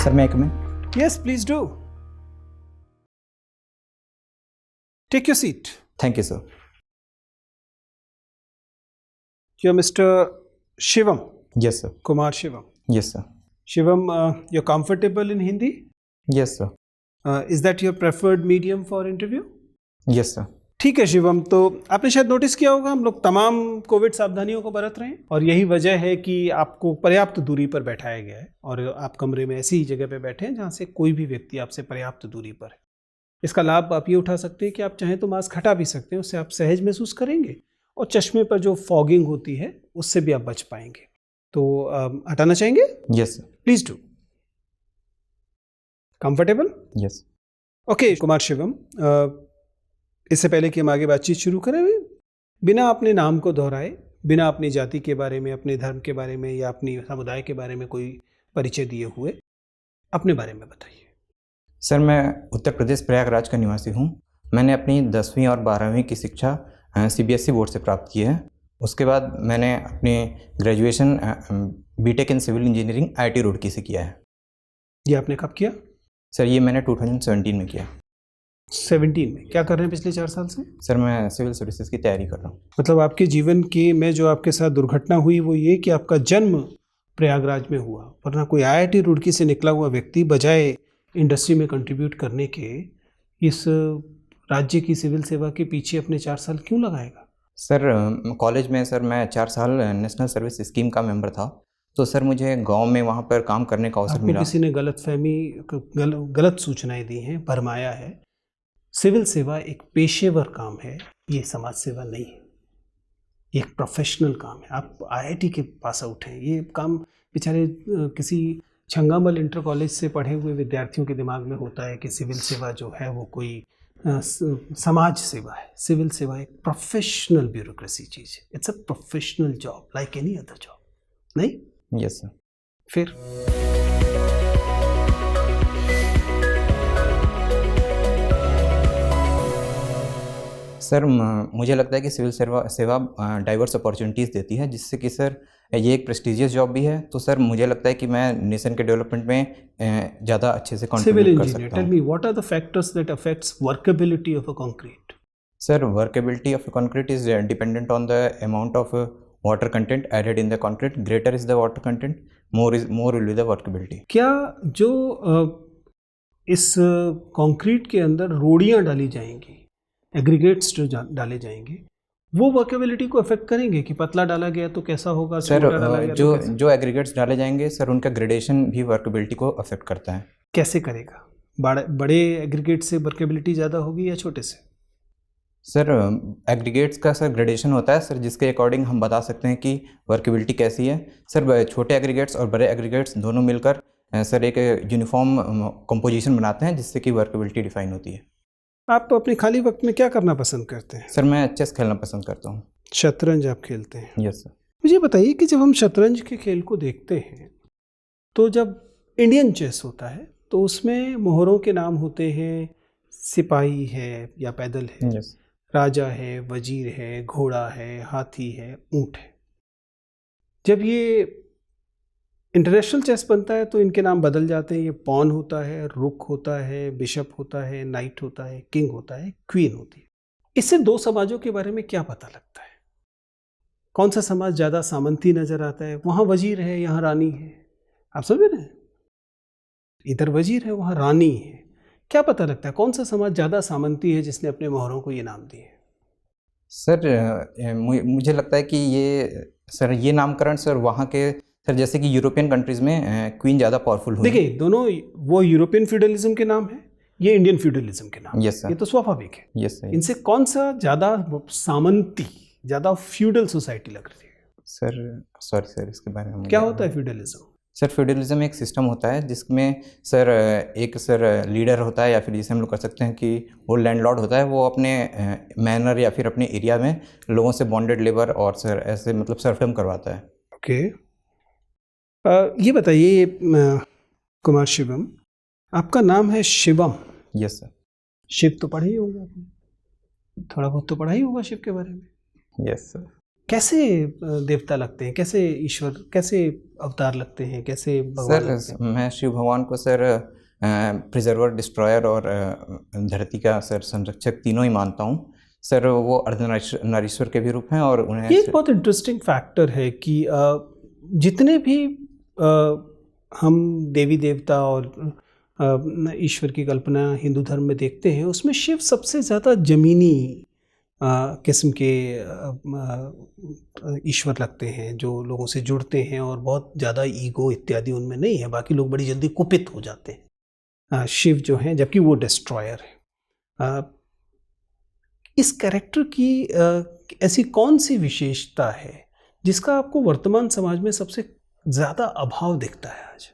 Sir मैं एक में Yes, please do. Take your seat. Thank you sir. You're Mr. Shivam, yes sir. Kumar Shivam. Yes sir. Shivam, you're comfortable in Hindi? Yes sir. Is that your preferred medium for interview? Yes sir. ठीक है शिवम, तो आपने शायद notice किया होगा हम लोग तमाम कोविड सावधानियों को बरत रहे हैं और यही वजह है कि आपको पर्याप्त दूरी पर बैठाया गया है और आप कमरे में ऐसी ही जगह पे बैठे हैं जहाँ से कोई भी व्यक्ति आपसे पर्याप्त दूरी पर है. इसका लाभ आप ये उठा सकते हैं कि आप चाहें तो मास्क हटा भी सकते हैं, उससे आप सहज महसूस करेंगे और चश्मे पर जो फॉगिंग होती है उससे भी आप बच पाएंगे. तो हटाना चाहेंगे? Yes sir. Please do. Comfortable? Yes. Okay Kumar Shivam, इससे पहले कि हम आगे बातचीत शुरू करें, बिना अपने नाम को दोहराए, बिना अपनी जाति के बारे में, अपने धर्म के बारे में या अपनी समुदाय के बारे में कोई परिचय दिए हुए अपने बारे में बताइए. सर मैं उत्तर प्रदेश प्रयागराज का निवासी हूँ. मैंने अपनी 10वीं और 12वीं की शिक्षा CBSE बोर्ड से प्राप्त की है. उसके बाद मैंने अपनी graduation BTech in civil engineering IIT Roorkee से किया है. ये आपने कब किया? सर ये मैंने 2017 में किया. 17 में क्या कर रहे हैं पिछले 4 साल से? सर मैं सिविल सर्विसेज की तैयारी कर रहा हूँ. मतलब आपके जीवन की में जो आपके साथ दुर्घटना हुई वो ये कि आपका जन्म प्रयागराज में हुआ, वरना कोई IIT रुड़की से निकला हुआ व्यक्ति बजाय इंडस्ट्री में कंट्रीब्यूट करने के इस राज्य की सिविल सेवा के पीछे अपने 4 साल क्यों लगाएगा? सर कॉलेज में सर मैं 4 साल नेशनल सर्विस स्कीम का मेंबर था, तो सर मुझे गांव में वहाँ पर काम करने का अवसर मिला. किसी ने गलत सूचनाएं दी हैं, भरमाया है. सिविल सेवा एक पेशेवर काम है, ये समाज सेवा नहीं है. ये एक प्रोफेशनल काम है. आप IIT के पास आउट हैं, ये काम बेचारे किसी छंगामल इंटर कॉलेज से पढ़े हुए विद्यार्थियों के दिमाग में होता है कि सिविल सेवा जो है वो कोई समाज सेवा है. सिविल सेवा एक प्रोफेशनल ब्यूरोक्रेसी चीज़ है. It's a professional job like any other job. नहीं? Yes sir. फिर सर मुझे लगता है कि सिविल सेवा डाइवर्स अपॉर्चुनिटीज़ देती है, जिससे कि सर ये एक प्रेस्टिजियस जॉब भी है. तो सर मुझे लगता है कि मैं नेशन के डेवलपमेंट में ज़्यादा अच्छे से कंट्रीब्यूट कर सकता हूँ. Tell me what are the factors that affects workability of a concrete? Sir workability of concrete is dependent on the amount of water content added in the concrete. Greater is the water content, more will be the workability. क्या जो इस concrete के अंदर रोड़ियाँ डाली जाएंगी, aggregates जो डाले जाएंगे, वो वर्केबिलिटी को अफेक्ट करेंगे कि पतला डाला गया तो कैसा होगा? सर जो एग्रीगेट्स डाले जाएंगे सर उनका ग्रेडेशन भी वर्केबिलिटी को अफेक्ट करता है. कैसे करेगा? बड़े एग्रीगेट से वर्केबिलिटी ज़्यादा होगी या छोटे से? सर एग्रीगेट्स का सर ग्रेडेशन होता है सर, जिसके अकॉर्डिंग हम बता सकते हैं कि वर्केबिलिटी कैसी है. सर छोटे एग्रीगेट्स और बड़े एग्रीगेट्स दोनों मिलकर सर एक यूनिफॉर्म कंपोजिशन बनाते हैं, जिससे कि वर्केबिलिटी डिफाइन होती है. आप अपने खाली वक्त में क्या करना पसंद करते हैं? सर मैं चेस खेलना पसंद करता हूँ. शतरंज आप खेलते हैं? Yes sir. मुझे बताइए कि जब हम शतरंज के खेल को देखते हैं तो जब इंडियन चेस होता है तो उसमें मोहरों के नाम होते हैं, सिपाही है या पैदल है, यस. राजा है, वजीर है, घोड़ा है, हाथी है, ऊंट है. जब ये इंटरनेशनल चेस बनता है तो इनके नाम बदल जाते हैं. ये पॉन होता है, रुक होता है, बिशप होता है, नाइट होता है, किंग होता है, क्वीन होती है. इससे दो समाजों के बारे में क्या पता लगता है? कौन सा समाज ज़्यादा सामंती नजर आता है? वहाँ वजीर है, यहाँ रानी है. आप समझ रहे हैं? इधर वजीर है, वहाँ रानी है. क्या पता लगता है कौन सा समाज ज़्यादा सामंती है जिसने अपने मोहरों को ये नाम दिए? सर मुझे लगता है कि ये नामकरण सर वहाँ के सर जैसे कि यूरोपियन कंट्रीज़ में क्वीन ज़्यादा पावरफुल हुई. देखिए दोनों वो यूरोपियन फ्यूडलिज्म के नाम है, ये इंडियन फ्यूडलिज्म के नाम. Yes sir. ये तो स्वाभाविक है. Yes sir. इनसे कौन सा ज़्यादा सामंती, ज़्यादा फ्यूडल सोसाइटी लग रही है? सर सॉरी सर, इसके बारे में क्या होता है फ्यूडलिज्म? सर फ्यूडलिज्म एक सिस्टम होता है जिसमें सर एक सर लीडर होता है, या फिर जिसे हम लोग कर सकते हैं कि वो लैंडलॉर्ड होता है. वो अपने मैनर या फिर अपने एरिया में लोगों से बॉन्डेड लेबर और सर ऐसे मतलब सर्फडम करवाता है. ओके. ये बताइए कुमार शिवम, आपका नाम है शिवम? Yes sir. शिव तो पढ़ा ही होगा आपने, थोड़ा बहुत तो पढ़ा ही होगा शिव के बारे में. Yes sir. कैसे देवता लगते हैं, कैसे ईश्वर, कैसे अवतार लगते हैं, कैसे भगवान लगते सर मैं शिव भगवान को सर प्रिजर्वर, डिस्ट्रॉयर और धरती का सर संरक्षक तीनों ही मानता हूँ। सर वो अर्धनारीश्वर के भी रूप हैं और हैं? उन्हें ये एक बहुत इंटरेस्टिंग फैक्टर है कि जितने भी हम देवी देवता और ईश्वर की कल्पना हिंदू धर्म में देखते हैं, उसमें शिव सबसे ज़्यादा जमीनी किस्म के ईश्वर लगते हैं, जो लोगों से जुड़ते हैं और बहुत ज़्यादा ईगो इत्यादि उनमें नहीं है। बाकी लोग बड़ी जल्दी कुपित हो जाते हैं। शिव जो हैं, जबकि वो डिस्ट्रॉयर है। इस कैरेक्टर की ऐसी कौन सी विशेषता है जिसका आपको वर्तमान समाज में सबसे ज़्यादा अभाव दिखता है आज?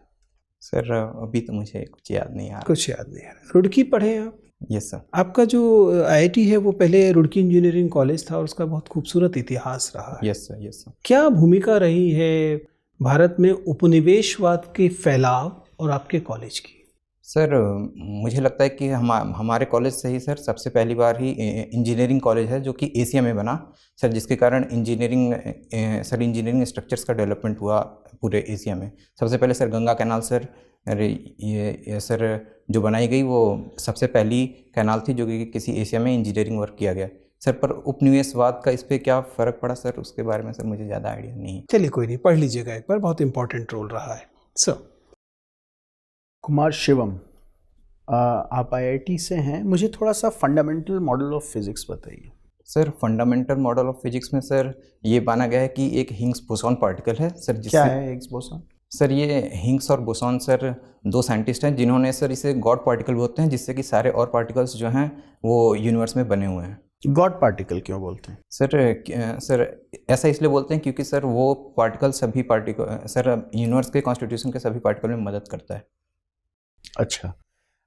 सर अभी तो मुझे कुछ याद नहीं आ रहा। कुछ याद नहीं आ रहा। रुड़की पढ़े हैं आप? Yes sir. आपका जो आईआईटी है वो पहले रुड़की इंजीनियरिंग कॉलेज था और उसका बहुत खूबसूरत इतिहास रहा है। Yes sir, yes sir. क्या भूमिका रही है भारत में उपनिवेशवाद के फैलाव और आपके कॉलेज की? सर मुझे लगता है कि हमारे कॉलेज से ही सर सबसे पहली बार ही इंजीनियरिंग कॉलेज है जो कि एशिया में बना सर, जिसके कारण इंजीनियरिंग स्ट्रक्चर्स का डेवलपमेंट हुआ पूरे एशिया में। सबसे पहले सर गंगा कैनाल सर, ये सर जो बनाई गई वो सबसे पहली कैनाल थी जो कि किसी एशिया में इंजीनियरिंग वर्क किया गया सर। पर उपनिवेशवाद का इस पर क्या फ़र्क पड़ा सर, उसके बारे में सर मुझे ज़्यादा आइडिया नहीं है। चलिए कोई नहीं, पढ़ लीजिएगा एक बार, बहुत इंपॉर्टेंट रोल रहा है। सर कुमार शिवम, आप आईआईटी से हैं, मुझे थोड़ा सा फंडामेंटल मॉडल ऑफ फिजिक्स बताइए। Sir fundamental model of physics में सर ये माना गया है कि एक हिग्स बोसॉन पार्टिकल है सर। क्या है हिग्स बोसॉन? सर ये हिग्स और बोसॉन सर दो साइंटिस्ट हैं जिन्होंने सर इसे गॉड पार्टिकल बोलते हैं, जिससे कि सारे और पार्टिकल्स जो हैं वो यूनिवर्स में बने हुए हैं। गॉड पार्टिकल क्यों बोलते हैं? सर ऐसा इसलिए बोलते हैं क्योंकि सर वो पार्टिकल सभी पार्टिकल सर यूनिवर्स के कॉन्स्टिट्यूशन के सभी पार्टिकल में मदद करता है।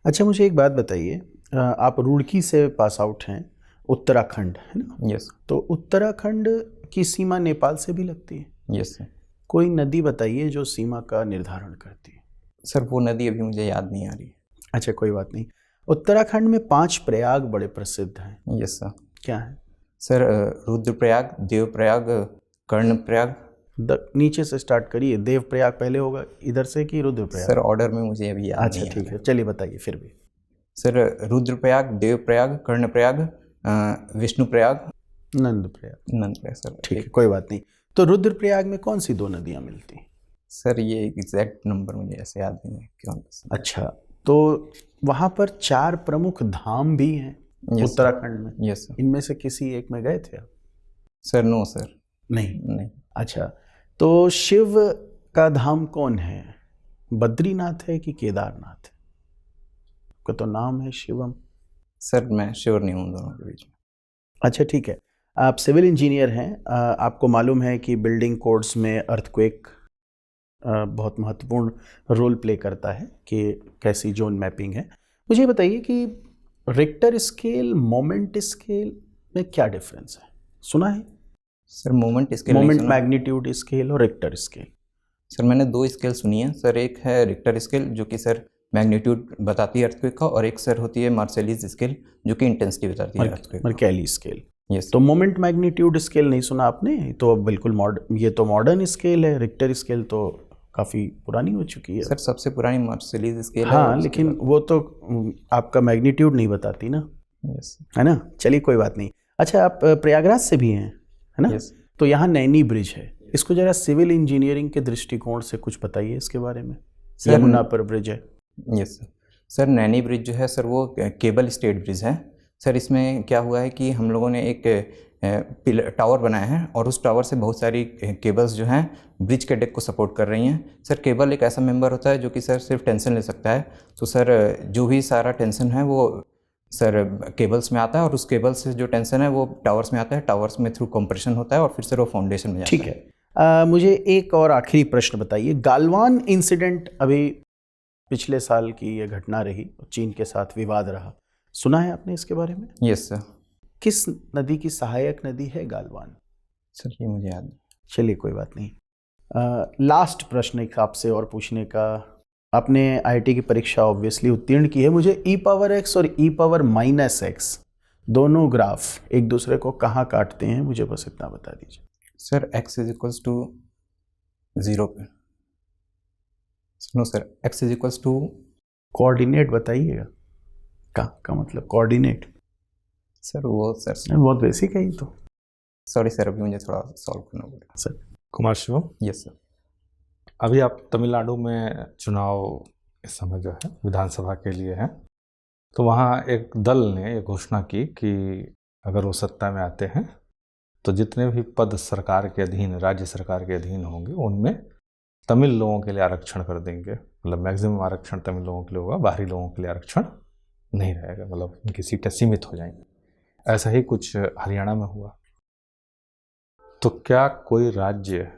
अच्छा, मुझे एक बात बताइए, आप रुड़की से पास आउट हैं, उत्तराखंड है ना? यस। तो उत्तराखंड की सीमा नेपाल से भी लगती है? Yes sir. कोई नदी बताइए जो सीमा का निर्धारण करती है। सर वो नदी अभी मुझे याद नहीं आ रही है। अच्छा कोई बात नहीं। उत्तराखंड में 5 प्रयाग बड़े प्रसिद्ध हैं। Yes sir. क्या है? सर रुद्रप्रयाग, देवप्रयाग, कर्णप्रयाग। नीचे से स्टार्ट करिए, देवप्रयाग पहले होगा इधर से कि रुद्रप्रयाग? सर ऑर्डर में मुझे अभी याद नहीं। अच्छा ठीक है, चलिए बताइए फिर भी। Sir Rudraprayag, Devprayag, Karnaprayag, Vishnuprayag, Nandprayag sir. ठीक है कोई बात नहीं। तो रुद्रप्रयाग में कौन सी 2 नदियां मिलती हैं? सर ये एग्जैक्ट नंबर मुझे ऐसे याद नहीं है क्यों। अच्छा, तो वहाँ पर 4 प्रमुख धाम भी हैं उत्तराखंड में। Yes sir. इनमें से किसी एक में गए थे आप? Sir no sir. नहीं। अच्छा, तो शिव का धाम कौन है? बद्रीनाथ है कि केदारनाथ है? आपका तो नाम है शिवम। सर मैं श्योर नहीं हूँ दोनों के बीच में। अच्छा ठीक है, आप सिविल इंजीनियर हैं, आपको मालूम है कि बिल्डिंग कोड्स में अर्थक्वेक बहुत महत्वपूर्ण रोल प्ले करता है कि कैसी जोन मैपिंग है। मुझे बताइए कि रिक्टर स्केल, मोमेंट स्केल में क्या डिफरेंस है? सुना है? Sir moment scale, moment magnitude scale और रिक्टर स्केल। सर मैंने 2 स्केल सुनी है सर। एक है रिक्टर स्केल जो कि सर मैग्नीट्यूड बताती है अर्थक्वेक का, और एक सर होती है मार्सेलीज स्केल जो कि इंटेंसिटी बताती है अर्थक्वेक। Mercalli scale. यस। तो मोमेंट मैग्नीट्यूड स्केल नहीं सुना आपने? तो अब बिल्कुल ये तो मॉडर्न स्केल है। रिक्टर स्केल तो काफ़ी पुरानी हो चुकी है। सर सबसे पुरानी मार्सेलीज स्केल है। हाँ, लेकिन वो तो आपका मैग्नीट्यूड नहीं बताती ना। यस। है ना? चलिए कोई बात नहीं। अच्छा, आप प्रयागराज से भी हैं, है ना? यस। तो यहाँ नैनी ब्रिज है, इसको जरा सिविल इंजीनियरिंग के दृष्टिकोण से कुछ बताइए इसके बारे में। यमुना पर ब्रिज है। Yes sir. नैनी ब्रिज जो है सर वो केबल स्टेड ब्रिज है सर। इसमें क्या हुआ है कि हम लोगों ने एक टावर बनाया है और उस टावर से बहुत सारी केबल्स जो हैं ब्रिज के डेक को सपोर्ट कर रही हैं सर। केबल एक ऐसा मेंबर होता है जो कि सर सिर्फ टेंशन ले सकता है, तो सर जो भी सारा टेंशन है वो सर केबल्स में आता है और उस केबल से जो टेंशन है वो टावर्स में आता है, टावर्स में थ्रू कंप्रेशन होता है और फिर सर वो फाउंडेशन में जाता है। ठीक है, मुझे एक और आखिरी प्रश्न बताइए। गालवान इंसिडेंट अभी पिछले साल की ये घटना रही, चीन के साथ विवाद रहा, सुना है आपने इसके बारे में? Yes sir. किस नदी की सहायक नदी है गालवान? सर ये मुझे याद नहीं। चलिए कोई बात नहीं। लास्ट प्रश्न एक आपसे और पूछने का। आपने आईआईटी की परीक्षा ऑब्वियसली उत्तीर्ण की है। मुझे e⁻x और e⁻−x दोनों ग्राफ एक दूसरे को कहाँ काटते हैं, मुझे बस इतना बता दीजिए। Sir x is equals to 0 पे। No sir, x is equals to coordinate बताइएगा, का मतलब कोऑर्डिनेट। सर वो सर बहुत बेसिक है ये तो। सॉरी सर, अभी मुझे थोड़ा सॉल्व करना पड़ेगा sir Kumar Shivam, yes sir. अभी आप तमिलनाडु में चुनाव इस समय जो है विधानसभा के लिए है, तो वहाँ एक दल ने ये घोषणा की कि अगर वो सत्ता में आते हैं तो जितने भी पद सरकार के अधीन, राज्य सरकार के अधीन होंगे, उनमें तमिल लोगों के लिए आरक्षण कर देंगे। मतलब मैक्सिमम आरक्षण तमिल लोगों के लिए होगा, बाहरी लोगों के लिए आरक्षण नहीं रहेगा, मतलब उनकी सीटें सीमित हो जाएंगी। ऐसा ही कुछ हरियाणा में हुआ। तो क्या कोई राज्य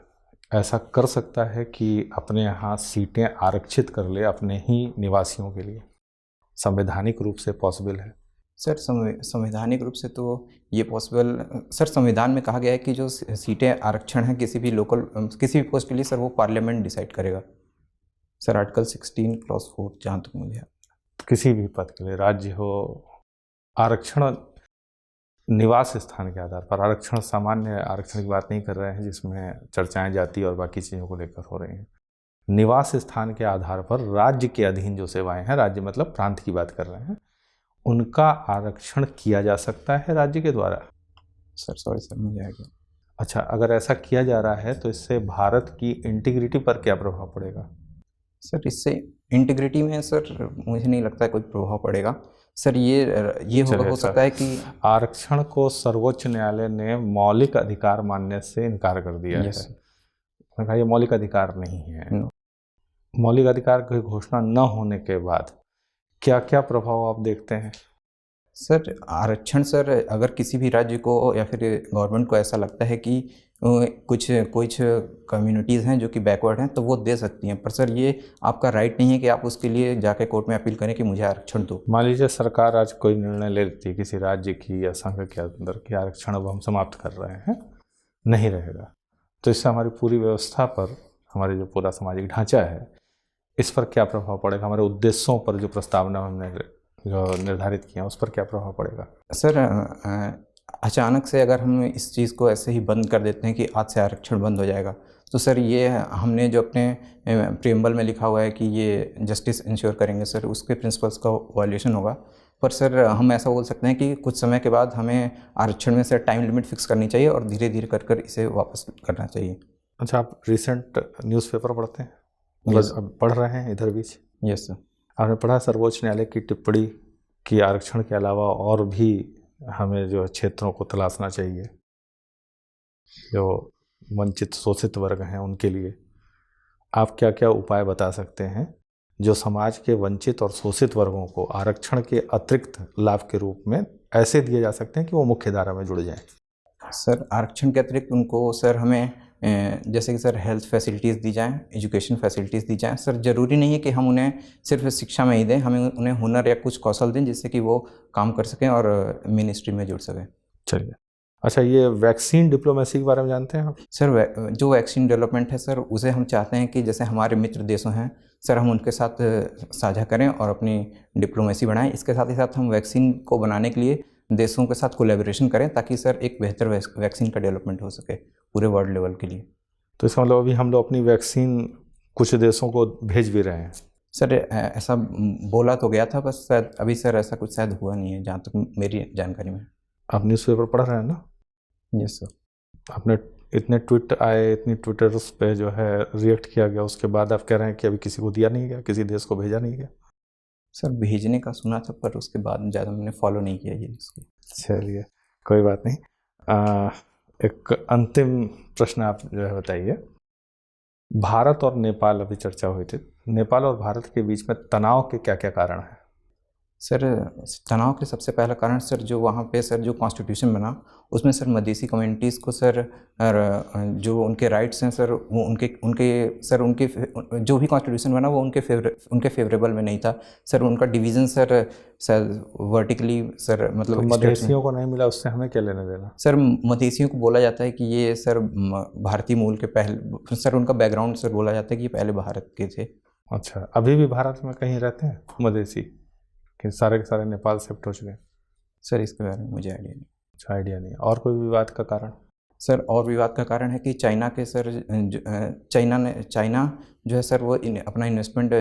ऐसा कर सकता है कि अपने यहाँ सीटें आरक्षित कर ले अपने ही निवासियों के लिए? संवैधानिक रूप से पॉसिबल है? सर संवैधानिक रूप से तो ये पॉसिबल, सर संविधान में कहा गया है कि जो सीटें आरक्षण हैं किसी भी लोकल किसी भी पोस्ट के लिए, सर वो पार्लियामेंट डिसाइड करेगा। सर आर्टिकल 16 क्लॉज 4 जहाँ तक मुझे याद है। किसी भी पद के लिए राज्य हो, आरक्षण निवास स्थान के आधार पर, आरक्षण सामान्य आरक्षण की बात नहीं कर रहे हैं जिसमें चर्चाएं जाति और बाकी चीज़ों को लेकर हो रही हैं। निवास स्थान के आधार पर राज्य के अधीन जो सेवाएं हैं, राज्य मतलब प्रांत की बात कर रहे हैं, उनका आरक्षण किया जा सकता है राज्य के द्वारा। सर सॉरी सर, मुझे आएगा। अच्छा, अगर ऐसा किया जा रहा है तो इससे भारत की इंटीग्रिटी पर क्या प्रभाव पड़ेगा? सर इससे इंटीग्रिटी में सर मुझे नहीं लगता है कोई प्रभाव पड़ेगा। सर ये हो सकता है कि आरक्षण को सर्वोच्च न्यायालय ने मौलिक अधिकार मानने से इनकार कर दिया है। मैंने कहा ये मौलिक अधिकार नहीं है। मौलिक अधिकार की घोषणा न होने के बाद क्या क्या प्रभाव आप देखते हैं? सर आरक्षण, सर अगर किसी भी राज्य को या फिर गवर्नमेंट को ऐसा लगता है कि कुछ कम्युनिटीज़ हैं जो कि बैकवर्ड हैं तो वो दे सकती हैं, पर सर ये आपका राइट नहीं है कि आप उसके लिए जाके कोर्ट में अपील करें कि मुझे आरक्षण दो। मान लीजिए सरकार आज कोई निर्णय ले लेती है किसी राज्य की या संघ के अंदर कि आरक्षण अब हम समाप्त कर रहे हैं, नहीं रहेगा, तो इससे हमारी पूरी व्यवस्था पर, हमारे जो पूरा सामाजिक ढांचा है, इस पर क्या प्रभाव पड़ेगा? हमारे उद्देश्यों पर जो प्रस्तावना हमने जो निर्धारित किया उस पर क्या प्रभाव पड़ेगा? सर अचानक से अगर हम इस चीज़ को ऐसे ही बंद कर देते हैं कि आज से आरक्षण बंद हो जाएगा, तो सर ये हमने जो अपने प्रीएम्बल में लिखा हुआ है कि ये जस्टिस इंश्योर करेंगे, सर उसके प्रिंसिपल्स का वायलेशन होगा। पर सर हम ऐसा बोल सकते हैं कि कुछ समय के बाद हमें आरक्षण में सर टाइम लिमिट फिक्स करनी चाहिए और धीरे धीरे कर इसे वापस करना चाहिए। अच्छा, आप रिसेंट न्यूज़पेपर पढ़ते हैं? अब पढ़ रहे हैं इधर बीच? Yes sir. आपने पढ़ा सर्वोच्च न्यायालय की टिप्पणी कि आरक्षण के अलावा और भी हमें जो क्षेत्रों को तलाशना चाहिए जो वंचित शोषित वर्ग हैं उनके लिए। आप क्या क्या उपाय बता सकते हैं जो समाज के वंचित और शोषित वर्गों को आरक्षण के अतिरिक्त लाभ के रूप में ऐसे दिए जा सकते हैं कि वो मुख्य धारा में जुड़ जाएं? सर आरक्षण के अतिरिक्त उनको सर हमें जैसे कि सर हेल्थ फैसिलिटीज़ दी जाएं, एजुकेशन फैसिलिटीज़ दी जाएं। सर ज़रूरी नहीं है कि हम उन्हें सिर्फ शिक्षा में ही दें, हमें उन्हें हुनर या कुछ कौशल दें जिससे कि वो काम कर सकें और मिनिस्ट्री में जुड़ सकें। चलिए, अच्छा ये वैक्सीन डिप्लोमेसी के बारे में जानते हैं आप? सर जो वैक्सीन डेवलपमेंट है सर उसे हम चाहते हैं कि जैसे हमारे मित्र देशों हैं सर हम उनके साथ साझा करें और अपनी डिप्लोमेसी बढ़ाएं। इसके साथ ही साथ हम वैक्सीन को बनाने के लिए देशों के साथ कोलैबोरेशन करें ताकि सर एक बेहतर वैक्सीन का डेवलपमेंट हो सके पूरे वर्ल्ड लेवल के लिए। तो इसका मतलब अभी हम लोग अपनी वैक्सीन कुछ देशों को भेज भी रहे हैं? सर ऐसा बोला तो गया था, बस शायद अभी सर ऐसा कुछ शायद हुआ नहीं है जहाँ तक मेरी जानकारी में। आप न्यूज़पेपर पढ़ रहे हैं ना? Yes sir. आपने इतने ट्वीट आए, इतनी ट्विटर्स पे जो है रिएक्ट किया गया, उसके बाद आप कह रहे हैं कि अभी किसी को दिया नहीं गया, किसी देश को भेजा नहीं गया? सर भेजने का सुना था पर उसके बाद ज़्यादा मैंने फॉलो नहीं किया ये इसको। चलिए कोई बात नहीं। एक अंतिम प्रश्न आप जो है बताइए। भारत और नेपाल, अभी चर्चा हुई थी, नेपाल और भारत के बीच में तनाव के क्या क्या कारण हैं? सर तनाव के सबसे पहला कारण सर जो वहाँ पे सर जो कॉन्स्टिट्यूशन बना उसमें सर मधेसी कम्युनिटीज़ को सर जो उनके राइट्स हैं सर वो उनके जो भी कॉन्स्टिट्यूशन बना वो उनके फेवरेबल में नहीं था सर। उनका डिवीज़न सर वर्टिकली सर मतलब तो मधेसियों को नहीं मिला, उससे हमें क्या लेना देना? सर मधेसियों को बोला जाता है कि ये सर भारतीय मूल के पहले, सर उनका बैकग्राउंड सर बोला जाता है कि ये पहले भारत के थे। अच्छा, अभी भी भारत में कहीं रहते हैं मधेसी कि सारे के सारे नेपाल शिफ्ट हो चुके हैं? सर इसके बारे में मुझे आइडिया नहीं। अच्छा, आइडिया नहीं। और कोई विवाद का कारण? सर और विवाद का कारण है कि चाइना के सर चाइना जो है सर वो अपना इन्वेस्टमेंट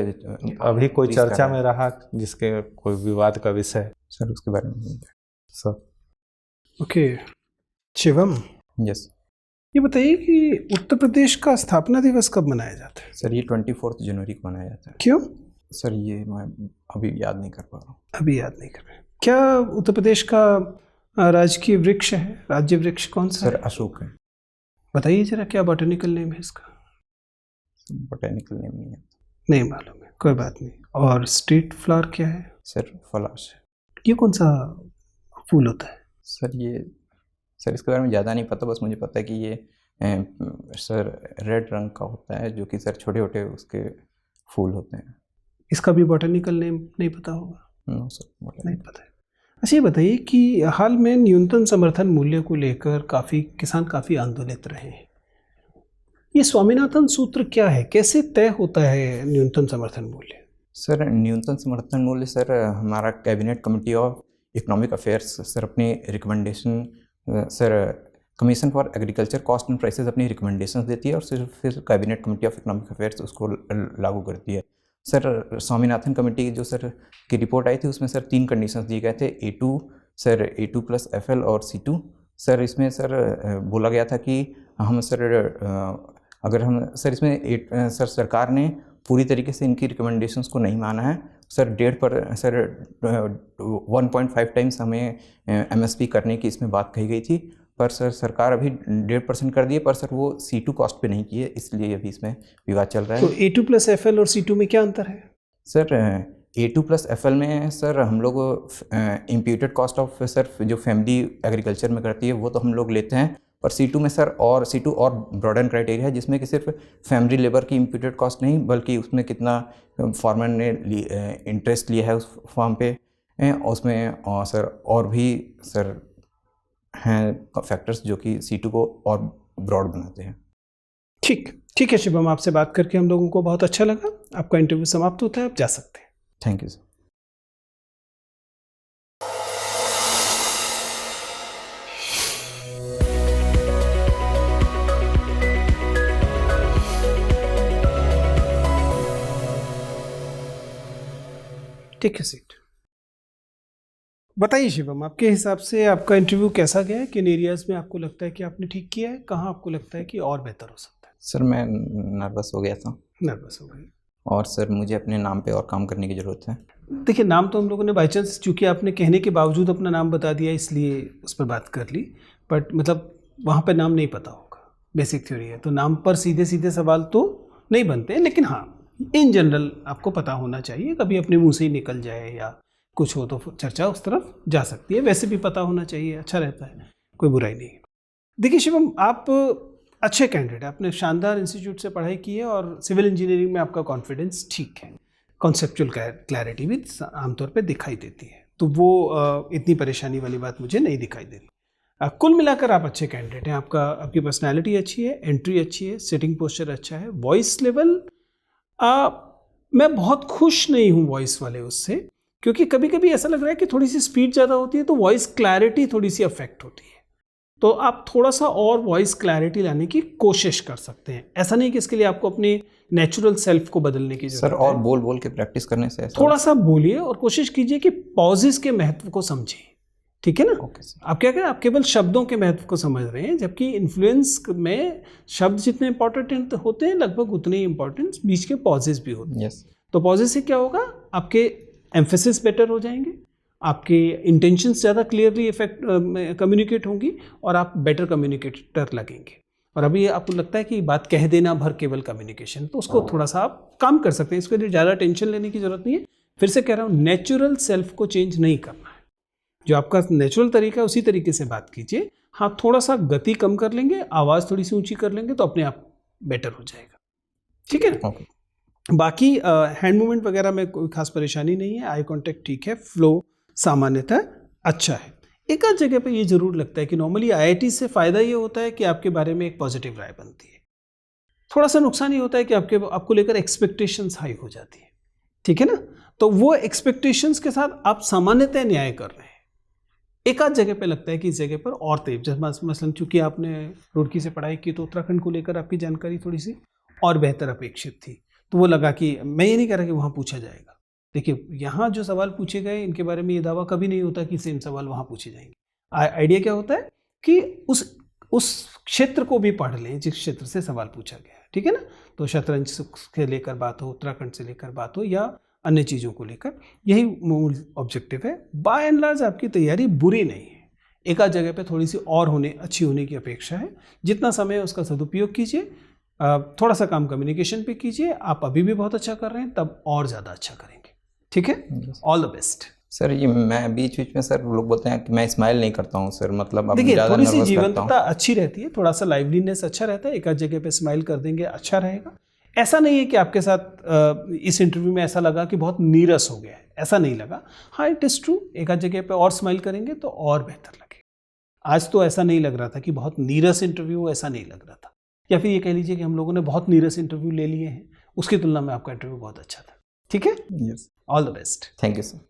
अभी कोई चर्चा में रहा जिसके कोई विवाद का विषय सर उसके बारे में सर? ओके शिवम, यस ये बताइए कि उत्तर प्रदेश का स्थापना दिवस कब मनाया जाता है? सर ये 24 जनवरी को मनाया जाता है। क्यों? सर ये मैं अभी याद नहीं कर पा रहा हूँ। अभी याद नहीं कर रहे। क्या उत्तर प्रदेश का राजकीय वृक्ष है, राज्य वृक्ष कौन सा सर है? अशोक है। बताइए जरा, क्या बॉटनिकल नेम है इसका? बोटेनिकल नेम नहीं है। नहीं मालूम है, कोई बात नहीं। और स्टेट फ्लावर क्या है? सर फलाश है। ये कौन सा फूल होता है? सर इसके बारे में ज़्यादा नहीं पता, बस मुझे पता है कि ये सर रेड रंग का होता है, जो कि सर छोटे छोटे उसके फूल होते हैं। इसका भी बॉटनिकल नेम नहीं पता होगा? नो सर नहीं पता है। अच्छा, ये बताइए कि हाल में न्यूनतम समर्थन मूल्य को लेकर किसान काफ़ी आंदोलित रहे हैं। ये स्वामीनाथन सूत्र क्या है, कैसे तय होता है न्यूनतम समर्थन मूल्य? सर न्यूनतम समर्थन मूल्य सर हमारा cabinet committee of economic affairs sir अपनी recommendation sir commission for agriculture cost and prices अपनी रिकमेंडेशंस देती है और फिर cabinet committee of economic affairs उसको लागू करती है। सर स्वामीनाथन कमेटी जो सर की रिपोर्ट आई थी उसमें सर 3 कंडीशंस दिए गए थे, A2 प्लस FL और C2। सर इसमें सर बोला गया था कि हम सर अगर हम सर इसमें सर सरकार ने पूरी तरीके से इनकी रिकमेंडेशंस को नहीं माना है। सर 1.5 टाइम्स हमें MSP करने की इसमें बात कही गई थी, पर सर सरकार अभी 1.5% कर दिए, पर सर वो C2 कॉस्ट पे नहीं किए, इसलिए अभी इसमें विवाद चल रहा है। तो A2 प्लस FL और C2 में क्या अंतर है? सर A2 प्लस FL में सर हम लोग इम्प्यूटेड कॉस्ट ऑफ सर जो फैमिली एग्रीकल्चर में करती है वो तो हम लोग लेते हैं, और C2 में सर और C2 और ब्रॉडन क्राइटेरिया है जिसमें कि सिर्फ फैमिली लेबर की इम्प्यूटेड कॉस्ट नहीं बल्कि उसमें कितना फार्मर ने इंटरेस्ट लिया है उस फार्म पे, उसमें और सर और भी सर हैं फैक्टर्स जो कि C2 को और ब्रॉड बनाते हैं। ठीक है शिवम, आपसे बात करके हम लोगों को बहुत अच्छा लगा। आपका इंटरव्यू समाप्त होता है, आप जा सकते हैं। Thank you sir. Take a seat. बताइए शिवम, आपके हिसाब से आपका इंटरव्यू कैसा गया है? किन एरियाज में आपको लगता है कि आपने ठीक किया है, कहाँ आपको लगता है कि और बेहतर हो सकता है? सर मैं नर्वस हो गया था। नर्वस हो गई? और सर मुझे अपने नाम पे और काम करने की ज़रूरत है। देखिए, नाम तो हम लोगों ने बाई चांस, चूँकि आपने कहने के बावजूद अपना नाम बता दिया इसलिए उस पर बात कर ली, बट मतलब वहाँ पर नाम नहीं पता होगा, बेसिक थ्योरी है, तो नाम पर सीधे सीधे सवाल तो नहीं बनते हैं, लेकिन हाँ इन जनरल आपको पता होना चाहिए। कभी अपने मुंह से ही निकल जाए या कुछ हो तो चर्चा उस तरफ जा सकती है, वैसे भी पता होना चाहिए, अच्छा रहता है, कोई बुराई नहीं। देखिए शिवम, आप अच्छे कैंडिडेट, आपने शानदार इंस्टीट्यूट से पढ़ाई की है और सिविल इंजीनियरिंग में आपका कॉन्फिडेंस ठीक है, कॉन्सेप्चुअल क्लैरिटी भी आमतौर पे दिखाई देती है, तो वो इतनी परेशानी वाली बात मुझे नहीं दिखाई दे रही। कुल मिलाकर आप अच्छे कैंडिडेट हैं। आपकी पर्सनैलिटी अच्छी है, एंट्री अच्छी है, सिटिंग पोस्चर अच्छा है, वॉइस लेवल मैं बहुत खुश नहीं हूँ वॉइस वाले उससे, क्योंकि कभी कभी ऐसा लग रहा है कि थोड़ी सी स्पीड ज़्यादा होती है तो वॉइस क्लैरिटी थोड़ी सी अफेक्ट होती है, तो आप थोड़ा सा और वॉइस क्लैरिटी लाने की कोशिश कर सकते हैं। ऐसा नहीं कि इसके लिए आपको अपने नेचुरल सेल्फ को बदलने की जरूरत है। सर और बोल के प्रैक्टिस करने से थोड़ा सा बोलिए और कोशिश कीजिए कि पॉजेस के महत्व को समझें, ठीक है ना? Okay sir. आप क्या करें, आप केवल शब्दों के महत्व को समझ रहे हैं, जबकि इन्फ्लुएंस में शब्द जितने इंपॉर्टेंट होते हैं लगभग उतने ही इंपॉर्टेंट बीच के पॉजेस भी होते हैं। यस। तो पॉजेस से क्या होगा, आपके एम्फेसिस बेटर हो जाएंगे, आपके इंटेंशंस ज़्यादा क्लियरली कम्युनिकेट होंगी और आप बेटर कम्युनिकेटर लगेंगे। और अभी आपको लगता है कि बात कह देना भर केवल कम्युनिकेशन, तो उसको थोड़ा सा आप काम कर सकते हैं, इसके लिए ज़्यादा टेंशन लेने की ज़रूरत नहीं है। फिर से कह रहा हूँ, नेचुरल सेल्फ को चेंज नहीं करना है, जो आपका नेचुरल तरीका है उसी तरीके से बात कीजिए। हाँ, थोड़ा सा गति कम कर लेंगे, आवाज़ थोड़ी सी ऊंची कर लेंगे तो अपने आप बेटर हो जाएगा, ठीक है ना? ओके। बाकी हैंड मूवमेंट वगैरह में कोई खास परेशानी नहीं है, आई कांटेक्ट ठीक है, फ्लो सामान्यतः अच्छा है। एक आध जगह पे ये जरूर लगता है कि नॉर्मली IIT से फ़ायदा ये होता है कि आपके बारे में एक पॉजिटिव राय बनती है, थोड़ा सा नुकसान ये होता है कि आपको लेकर एक्सपेक्टेशंस हाई हो जाती है, ठीक है ना? तो वो एक्सपेक्टेशंस के साथ आप सामान्यतः न्याय कर रहे हैं, एक आध जगह पे लगता है कि इस जगह पर और तेज, जैसे मसलन चूंकि आपने रुड़की से पढ़ाई की तो उत्तराखंड को लेकर आपकी जानकारी थोड़ी सी और बेहतर अपेक्षित थी, तो वो लगा कि मैं ये नहीं कह रहा कि वहाँ पूछा जाएगा। देखिए यहाँ जो सवाल पूछे गए इनके बारे में ये दावा कभी नहीं होता कि सेम सवाल वहाँ पूछे जाएंगे। आइडिया क्या होता है कि उस क्षेत्र को भी पढ़ लें जिस क्षेत्र से सवाल पूछा गया है, ठीक है ना। तो शतरंज से लेकर बात हो, उत्तराखंड से लेकर बात हो, या अन्य चीज़ों को लेकर, यही मूल ऑब्जेक्टिव है। बाय एंड लार्ज आपकी तैयारी बुरी नहीं है, एक आध जगह पे थोड़ी सी और अच्छी होने की अपेक्षा है। जितना समय है उसका सदुपयोग कीजिए, थोड़ा सा काम कम्युनिकेशन पे कीजिए। आप अभी भी बहुत अच्छा कर रहे हैं, तब और ज़्यादा अच्छा करेंगे, ठीक है। All the best sir. ये मैं बीच बीच में सर लोग बोलते हैं कि मैं स्माइल नहीं करता हूँ सर, मतलब अब देखिए ज़्यादा थोड़ी सी नर्वस लगता जीवंतता हूँ। अच्छी रहती है, थोड़ा सा लाइवलीनेस अच्छा रहता है। एक आध जगह पे स्माइल कर देंगे अच्छा रहेगा। ऐसा नहीं है कि आपके साथ इस इंटरव्यू में ऐसा लगा कि बहुत नीरस हो गया है, ऐसा नहीं लगा। हाँ इट इज़ ट्रू, एक आध जगह पे और स्माइल करेंगे तो और बेहतर लगेगा। आज तो ऐसा नहीं लग रहा था कि बहुत नीरस इंटरव्यू, ऐसा नहीं लग रहा था। या फिर ये कह लीजिए कि हम लोगों ने बहुत नीरस इंटरव्यू ले लिए हैं, उसकी तुलना में आपका इंटरव्यू बहुत अच्छा था, ठीक है। Yes, all the best. Thank you sir.